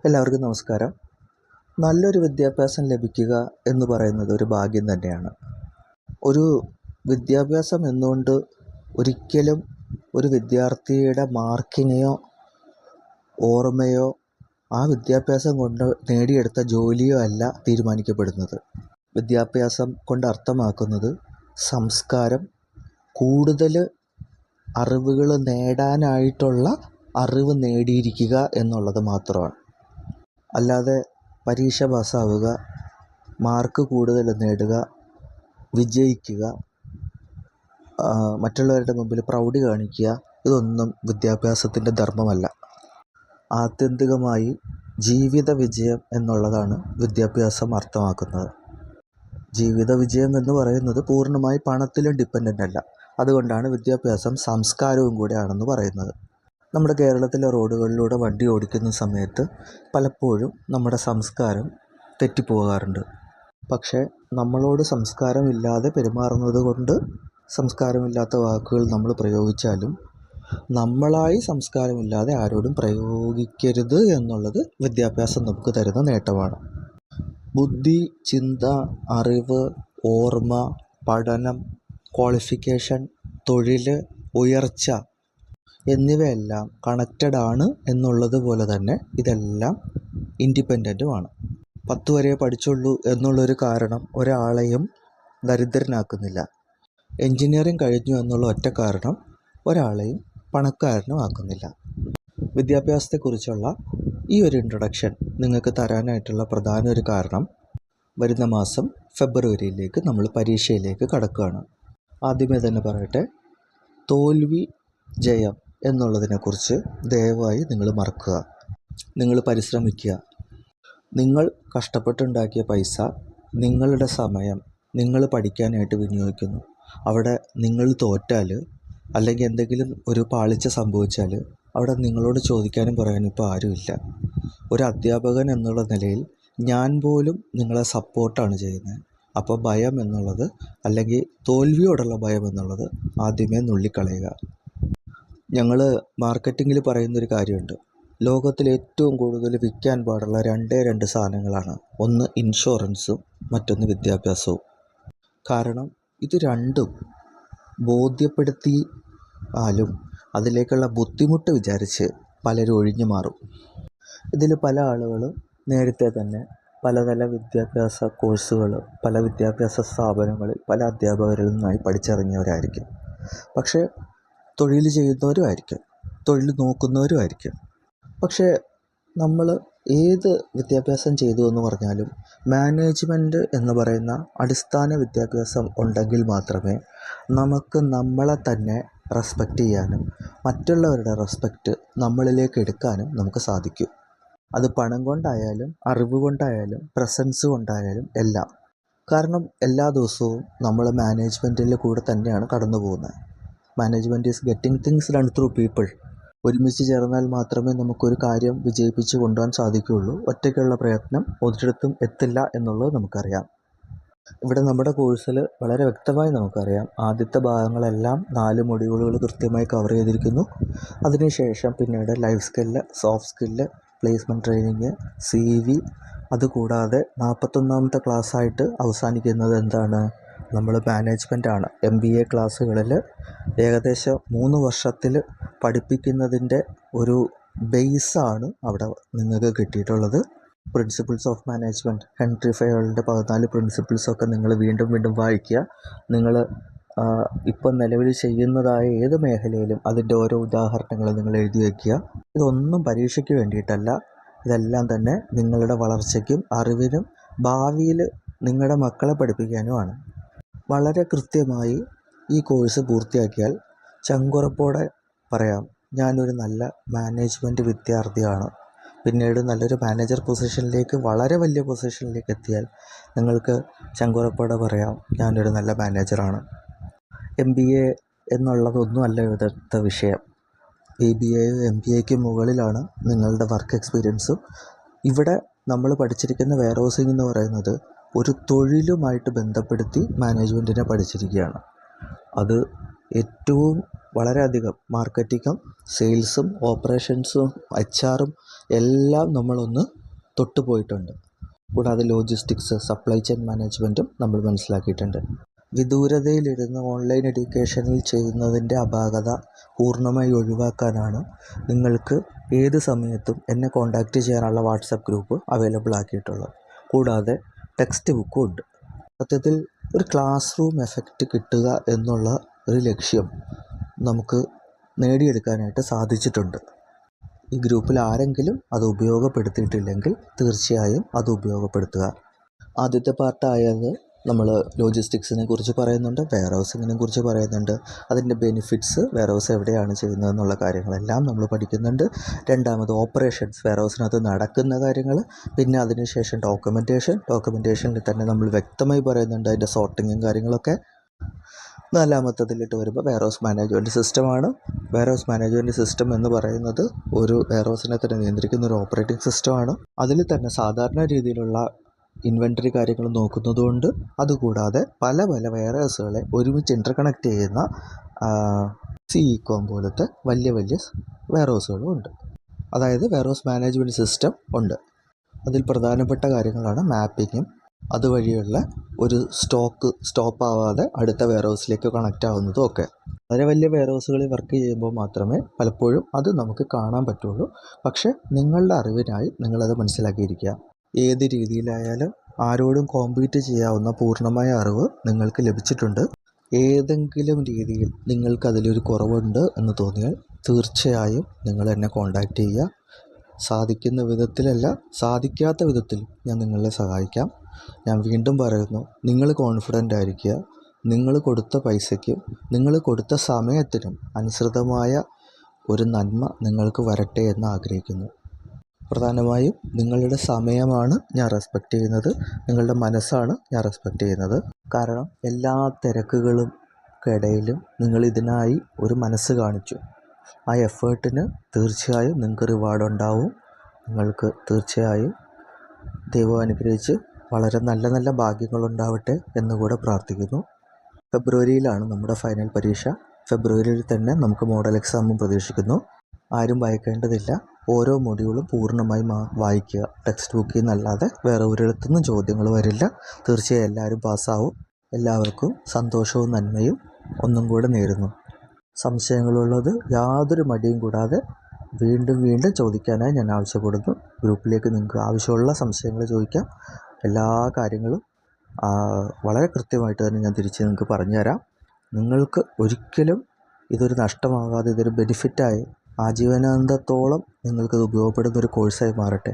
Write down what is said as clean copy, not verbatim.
എല്ലാവർക്കും നമസ്കാരം. നല്ലൊരു വിദ്യാഭ്യാസം ലഭിക്കുക എന്ന് പറയുന്നത് ഒരു ഭാഗ്യം തന്നെയാണ്. ഒരു വിദ്യാഭ്യാസം എന്നുകൊണ്ട് ഒരിക്കലും ഒരു വിദ്യാർത്ഥിയുടെ മാർക്കിനെയോ ഓർമ്മയോ ആ വിദ്യാഭ്യാസം കൊണ്ട് നേടിയെടുത്ത ജോലിയോ അല്ല തീരുമാനിക്കപ്പെടുന്നത്. വിദ്യാഭ്യാസം കൊണ്ട് അർത്ഥമാക്കുന്നത് സംസ്കാരം, കൂടുതൽ അറിവുകൾ നേടാനായിട്ടുള്ള അറിവ് നേടിയിരിക്കുക എന്നുള്ളത് മാത്രമാണ്. അല്ലാതെ പരീക്ഷ പാസ്സാവുക, മാർക്ക് കൂടുതൽ നേടുക, വിജയിക്കുക, മറ്റുള്ളവരുടെ മുമ്പിൽ പ്രൗഢി കാണിക്കുക, ഇതൊന്നും വിദ്യാഭ്യാസത്തിൻ്റെ ധർമ്മമല്ല. ആത്യന്തികമായി ജീവിത വിജയം എന്നുള്ളതാണ് വിദ്യാഭ്യാസം അർത്ഥമാക്കുന്നത്. ജീവിത വിജയം എന്ന് പറയുന്നത് പൂർണ്ണമായി പണത്തിലും ഡിപ്പെൻഡൻ്റ് അല്ല. അതുകൊണ്ടാണ് വിദ്യാഭ്യാസം സംസ്കാരവും കൂടെയാണെന്ന് പറയുന്നത്. നമ്മുടെ കേരളത്തിലെ റോഡുകളിലൂടെ വണ്ടി ഓടിക്കുന്ന സമയത്ത് പലപ്പോഴും നമ്മുടെ സംസ്കാരം തെറ്റിപ്പോകാറുണ്ട്. പക്ഷേ നമ്മളോട് സംസ്കാരമില്ലാതെ പെരുമാറുന്നത് കൊണ്ട് സംസ്കാരമില്ലാത്ത വാക്കുകൾ നമ്മൾ പ്രയോഗിച്ചാലും നമ്മളായി സംസ്കാരമില്ലാതെ ആരോടും പ്രയോഗിക്കരുത് എന്നുള്ളത് വിദ്യാഭ്യാസം നമുക്ക് തരുന്ന നേട്ടമാണ്. ബുദ്ധി, ചിന്ത, അറിവ്, ഓർമ്മ, പഠനം, ക്വാളിഫിക്കേഷൻ, തൊഴിൽ, ഉയർച്ച എന്നിവയെല്ലാം കണക്റ്റഡ് ആണ് എന്നുള്ളത് പോലെ തന്നെ ഇതെല്ലാം ഇൻഡിപെൻഡൻറ്റുമാണ്. 10 വരെ പഠിച്ചുള്ളൂ എന്നുള്ളൊരു കാരണം ഒരാളെയും ദരിദ്രനാക്കുന്നില്ല. എൻജിനീയറിംഗ് കഴിഞ്ഞു എന്നുള്ള ഒറ്റ കാരണം ഒരാളെയും പണക്കാരനും ആക്കുന്നില്ല. വിദ്യാഭ്യാസത്തെക്കുറിച്ചുള്ള ഈ ഒരു ഇൻട്രൊഡക്ഷൻ നിങ്ങൾക്ക് തരാനായിട്ടുള്ള പ്രധാന ഒരു കാരണം, വരുന്ന മാസം ഫെബ്രുവരിയിലേക്ക് നമ്മൾ പരീക്ഷയിലേക്ക് കടക്കുകയാണ്. ആദ്യമേ തന്നെ പറയട്ടെ, തോൽവി ജയം എന്നുള്ളതിനെക്കുറിച്ച് ദയവായി നിങ്ങൾ മറക്കുക. നിങ്ങൾ പരിശ്രമിക്കുക. നിങ്ങൾ കഷ്ടപ്പെട്ടുണ്ടാക്കിയ പൈസ, നിങ്ങളുടെ സമയം നിങ്ങൾ പഠിക്കാനായിട്ട് വിനിയോഗിക്കുന്നു. അവിടെ നിങ്ങൾ തോറ്റാൽ അല്ലെങ്കിൽ എന്തെങ്കിലും ഒരു പാളിച്ച സംഭവിച്ചാൽ അവിടെ നിങ്ങളോട് ചോദിക്കാനും പറയാനും ഇപ്പോൾ ആരുമില്ല. ഒരു അധ്യാപകൻ എന്നുള്ള നിലയിൽ ഞാൻ പോലും നിങ്ങളെ സപ്പോർട്ടാണ് ചെയ്യുന്നത്. അപ്പോൾ ഭയം എന്നുള്ളത്, അല്ലെങ്കിൽ തോൽവിയോടുള്ള ഭയം എന്നുള്ളത് ആദ്യമേ നുള്ളിക്കളയുക. ഞങ്ങൾ മാർക്കറ്റിങ്ങിൽ പറയുന്നൊരു കാര്യമുണ്ട്. ലോകത്തിൽ ഏറ്റവും കൂടുതൽ വിൽക്കാൻ പാടുള്ള രണ്ട് സാധനങ്ങളാണ്. ഒന്ന് ഇൻഷുറൻസും മറ്റൊന്ന് വിദ്യാഭ്യാസവും. കാരണം ഇത് രണ്ടും ബോധ്യപ്പെടുത്തിയാലും അതിലേക്കുള്ള ബുദ്ധിമുട്ട് വിചാരിച്ച് പലരും ഒഴിഞ്ഞു മാറും. ഇതിൽ പല ആളുകളും നേരത്തെ തന്നെ പല വിദ്യാഭ്യാസ കോഴ്സുകൾ പല വിദ്യാഭ്യാസ സ്ഥാപനങ്ങളിൽ പല അധ്യാപകരിൽ നിന്നായി പഠിച്ചിറങ്ങിയവരായിരിക്കും. പക്ഷേ തൊഴിൽ ചെയ്യുന്നവരുമായിരിക്കും, തൊഴിൽ നോക്കുന്നവരുമായിരിക്കും. പക്ഷേ നമ്മൾ ഏത് വിദ്യാഭ്യാസം ചെയ്തു എന്ന് പറഞ്ഞാലും മാനേജ്മെൻറ്റ് എന്ന് പറയുന്ന അടിസ്ഥാന വിദ്യാഭ്യാസം ഉണ്ടെങ്കിൽ മാത്രമേ നമുക്ക് നമ്മളെ തന്നെ റെസ്പെക്റ്റ് ചെയ്യാനും മറ്റുള്ളവരുടെ റെസ്പെക്റ്റ് നമ്മളിലേക്ക് എടുക്കാനും നമുക്ക് സാധിക്കും. അത് പണം കൊണ്ടായാലും അറിവ് കൊണ്ടായാലും പ്രസൻസ് കൊണ്ടായാലും എല്ലാം. കാരണം എല്ലാ ദിവസവും നമ്മൾ മാനേജ്മെൻറ്റിൽ കൂടെ തന്നെയാണ് കടന്നു പോകുന്നത്. Management is getting things done through people. ഒരുമിച്ച് ചേർന്നാൽ മാത്രമേ നമുക്കൊരു കാര്യം വിജയിപ്പിച്ച് കൊണ്ടുപോകാൻ സാധിക്കുകയുള്ളൂ. ഒറ്റയ്ക്കുള്ള പ്രയത്നം ഒരിടത്തും എത്തില്ല എന്നുള്ളത് നമുക്കറിയാം. ഇവിടെ നമ്മുടെ കോഴ്സിൽ വളരെ വ്യക്തമായി നമുക്കറിയാം, ആദ്യത്തെ ഭാഗങ്ങളെല്ലാം 4 മൊഡ്യൂളുകൾ കൃത്യമായി കവർ ചെയ്തിരിക്കുന്നു. അതിനുശേഷം പിന്നീട് life skill, soft skill, placement training, CV, അതുകൂടാതെ 41ാമത്തെ ക്ലാസ്സായിട്ട് അവസാനിക്കുന്നത് എന്താണ്? നമ്മൾ മാനേജ്മെൻറ്റാണ്. MBA ക്ലാസ്സുകളിൽ ഏകദേശം 3 വർഷത്തിൽ പഠിപ്പിക്കുന്നതിൻ്റെ ഒരു ബേസാണ് അവിടെ നിങ്ങൾക്ക് കിട്ടിയിട്ടുള്ളത്. പ്രിൻസിപ്പിൾസ് ഓഫ് മാനേജ്മെൻറ്റ്, ഹെൻറി ഫയോളിൻ്റെ 14 പ്രിൻസിപ്പിൾസൊക്കെ നിങ്ങൾ വീണ്ടും വായിക്കുക. നിങ്ങൾ ഇപ്പം നിലവിൽ ചെയ്യുന്നതായ ഏത് മേഖലയിലും അതിൻ്റെ ഓരോ ഉദാഹരണങ്ങൾ നിങ്ങൾ എഴുതി വയ്ക്കുക. ഇതൊന്നും പരീക്ഷയ്ക്ക് വേണ്ടിയിട്ടല്ല, ഇതെല്ലാം തന്നെ നിങ്ങളുടെ വളർച്ചയ്ക്കും അറിവിനും ഭാവിയിൽ നിങ്ങളുടെ മക്കളെ പഠിപ്പിക്കാനുമാണ്. വളരെ കൃത്യമായി ഈ കോഴ്സ് പൂർത്തിയാക്കിയാൽ ചങ്കുറപ്പോടെ പറയാം, ഞാനൊരു നല്ല മാനേജ്മെൻറ്റ് വിദ്യാർത്ഥിയാണ്. പിന്നീട് നല്ലൊരു മാനേജർ പൊസിഷനിലേക്ക്, വളരെ വലിയ പൊസിഷനിലേക്ക് എത്തിയാൽ നിങ്ങൾക്ക് ചങ്കുറപ്പോടെ പറയാം, ഞാനൊരു നല്ല മാനേജറാണ്. MBA എന്നുള്ളതൊന്നുമല്ല ഇവിടുത്തെ വിഷയം. BBA MBAയ്ക്ക് മുകളിലാണ് നിങ്ങളുടെ വർക്ക് എക്സ്പീരിയൻസും. ഇവിടെ നമ്മൾ പഠിച്ചിരിക്കുന്ന വെയർഹൗസിംഗ് എന്ന് പറയുന്നത് ഒരു തൊഴിലുമായിട്ട് ബന്ധപ്പെടുത്തി മാനേജ്മെൻറ്റിനെ പഠിച്ചിരിക്കുകയാണ്. അത് ഏറ്റവും വളരെയധികം മാർക്കറ്റിങ്ങും സെയിൽസും ഓപ്പറേഷൻസും HR-ഉം എല്ലാം നമ്മളൊന്ന് തൊട്ടുപോയിട്ടുണ്ട്. കൂടാതെ ലോജിസ്റ്റിക്സ്, സപ്ലൈ ചെയിൻ മാനേജ്മെൻറ്റും നമ്മൾ മനസ്സിലാക്കിയിട്ടുണ്ട്. വിദൂരതയിലിരുന്ന് ഓൺലൈൻ എഡ്യൂക്കേഷനിൽ ചെയ്യുന്നതിൻ്റെ അപാകത പൂർണ്ണമായി ഒഴിവാക്കാനാണ് നിങ്ങൾക്ക് ഏത് സമയത്തും എന്നെ കോൺടാക്റ്റ് ചെയ്യാനുള്ള വാട്സപ്പ് ഗ്രൂപ്പ് അവൈലബിൾ ആക്കിയിട്ടുള്ളത്. കൂടാതെ ടെക്സ്റ്റ് ബുക്കും ഉണ്ട്. സത്യത്തിൽ ഒരു ക്ലാസ് റൂം എഫക്റ്റ് കിട്ടുക എന്നുള്ള ഒരു ലക്ഷ്യം നമുക്ക് നേടിയെടുക്കാനായിട്ട് സാധിച്ചിട്ടുണ്ട്. ഈ ഗ്രൂപ്പിൽ ആരെങ്കിലും അത് ഉപയോഗപ്പെടുത്തിയിട്ടില്ലെങ്കിൽ തീർച്ചയായും അത് ഉപയോഗപ്പെടുത്തുക. ആദ്യത്തെ പാർട്ടായത് നമ്മൾ ലോജിസ്റ്റിക്സിനെ കുറിച്ച് പറയുന്നുണ്ട്, വെയർഹൗസിങ്ങിനെ കുറിച്ച് പറയുന്നുണ്ട്, അതിൻ്റെ ബെനിഫിറ്റ്സ്, വെയർഹൗസ് എവിടെയാണ് ചെയ്യുന്നതെന്നുള്ള കാര്യങ്ങളെല്ലാം നമ്മൾ പഠിക്കുന്നുണ്ട്. രണ്ടാമത് ഓപ്പറേഷൻസ്, വെയർഹൗസിനകത്ത് നടക്കുന്ന കാര്യങ്ങൾ, പിന്നെ അതിനുശേഷം ഡോക്യുമെൻറ്റേഷനിൽ തന്നെ നമ്മൾ വ്യക്തമായി പറയുന്നുണ്ട് അതിൻ്റെ സോർട്ടിങ്ങും കാര്യങ്ങളൊക്കെ. നാലാമത്തതിലിട്ട് വരുമ്പോൾ വെയർഹൗസ് മാനേജ്മെൻറ്റ് സിസ്റ്റമാണ്. വെയർഹൗസ് മാനേജ്മെൻറ്റ് സിസ്റ്റം എന്ന് പറയുന്നത് ഒരു വെയർഹൗസിനെ തന്നെ നിയന്ത്രിക്കുന്ന ഒരു ഓപ്പറേറ്റിംഗ് സിസ്റ്റമാണ്. അതിൽ തന്നെ സാധാരണ രീതിയിലുള്ള ഇൻവെൻറ്ററി കാര്യങ്ങൾ നോക്കുന്നതുകൊണ്ട്, അതുകൂടാതെ പല വെയർഹൗസുകളെ ഒരുമിച്ച് ഇൻ്റർകണക്റ്റ് ചെയ്യുന്ന CECOM പോലത്തെ വലിയ വെയർഹൗസുകളും ഉണ്ട്. അതായത് വെയർഹൗസ് മാനേജ്മെൻറ്റ് സിസ്റ്റം ഉണ്ട്. അതിൽ പ്രധാനപ്പെട്ട കാര്യങ്ങളാണ് മാപ്പിങ്ങും അതുവഴിയുള്ള ഒരു സ്റ്റോപ്പ് ആവാതെ അടുത്ത വെയർഹൗസിലേക്ക് കണക്റ്റ് ആവുന്നതും ഒക്കെ. വളരെ വലിയ വെയർഹൗസുകളിൽ വർക്ക് ചെയ്യുമ്പോൾ മാത്രമേ പലപ്പോഴും അത് നമുക്ക് കാണാൻ പറ്റുള്ളൂ. പക്ഷേ നിങ്ങളുടെ അറിവിനായി നിങ്ങളത് മനസ്സിലാക്കിയിരിക്കുക. ഏത് രീതിയിലായാലും ആരോടും കോമ്പീറ്റ് ചെയ്യാവുന്ന പൂർണ്ണമായ അറിവ് നിങ്ങൾക്ക് ലഭിച്ചിട്ടുണ്ട്. ഏതെങ്കിലും രീതിയിൽ നിങ്ങൾക്കതിലൊരു കുറവുണ്ട് എന്ന് തോന്നിയാൽ തീർച്ചയായും നിങ്ങൾ എന്നെ കോൺടാക്റ്റ് ചെയ്യുക. സാധിക്കുന്ന വിധത്തിലല്ല, സാധിക്കാത്ത വിധത്തിൽ ഞാൻ നിങ്ങളെ സഹായിക്കാം. ഞാൻ വീണ്ടും പറയുന്നു, നിങ്ങൾ കോൺഫിഡൻ്റ് ആയിരിക്കുക. നിങ്ങൾ കൊടുത്ത പൈസയ്ക്കും നിങ്ങൾ കൊടുത്ത സമയത്തിനും അനുസൃതമായ ഒരു നന്മ നിങ്ങൾക്ക് വരട്ടെ എന്ന് ആഗ്രഹിക്കുന്നു. പ്രധാനമായും നിങ്ങളുടെ സമയമാണ് ഞാൻ റെസ്പെക്റ്റ് ചെയ്യുന്നത്, നിങ്ങളുടെ മനസ്സാണ് ഞാൻ റെസ്പെക്റ്റ് ചെയ്യുന്നത്. കാരണം എല്ലാ തിരക്കുകൾക്കിടയിലും നിങ്ങൾ ഇതിനായി ഒരു മനസ്സ് കാണിച്ചു. ആ എഫേർട്ടിന് തീർച്ചയായും നിങ്ങൾക്ക് റിവാർഡ് ഉണ്ടാവും. നിങ്ങൾക്ക് തീർച്ചയായും ദൈവം അനുഗ്രഹിച്ച് വളരെ നല്ല ഭാഗ്യങ്ങളുണ്ടാവട്ടെ എന്നുകൂടെ പ്രാർത്ഥിക്കുന്നു. ഫെബ്രുവരിയിലാണ് നമ്മുടെ ഫൈനൽ പരീക്ഷ. ഫെബ്രുവരിയിൽ തന്നെ നമുക്ക് മോഡൽ എക്സാമും പ്രതീക്ഷിക്കുന്നു. ആരും ഭയക്കേണ്ടതില്ല. ഓരോ മൊഡ്യൂളും പൂർണ്ണമായി വായിക്കുക. ടെക്സ്റ്റ് ബുക്കിൽ നിന്നല്ലാതെ വേറെ ഒരിടത്തുനിന്നും ചോദ്യങ്ങൾ വരില്ല. തീർച്ചയായും എല്ലാവരും പാസ്സാവും. എല്ലാവർക്കും സന്തോഷവും നന്മയും ഒന്നും കൂടെ നേരുന്നു. സംശയങ്ങളുള്ളത് യാതൊരു മടിയും കൂടാതെ വീണ്ടും ചോദിക്കാനായി ഞാൻ ആവശ്യപ്പെടുന്നു. ഗ്രൂപ്പിലേക്ക് നിങ്ങൾക്ക് ആവശ്യമുള്ള സംശയങ്ങൾ ചോദിക്കാം. എല്ലാ കാര്യങ്ങളും വളരെ കൃത്യമായിട്ട് തന്നെ ഞാൻ തിരിച്ച് നിങ്ങൾക്ക് പറഞ്ഞുതരാം. നിങ്ങൾക്ക് ഒരിക്കലും ഇതൊരു നഷ്ടമാകാതെ, ഇതൊരു ബെനിഫിറ്റായി ആജീവനാന്തത്തോളം നിങ്ങൾക്കത് ഉപയോഗപ്പെടുന്നൊരു കോഴ്സായി മാറട്ടെ.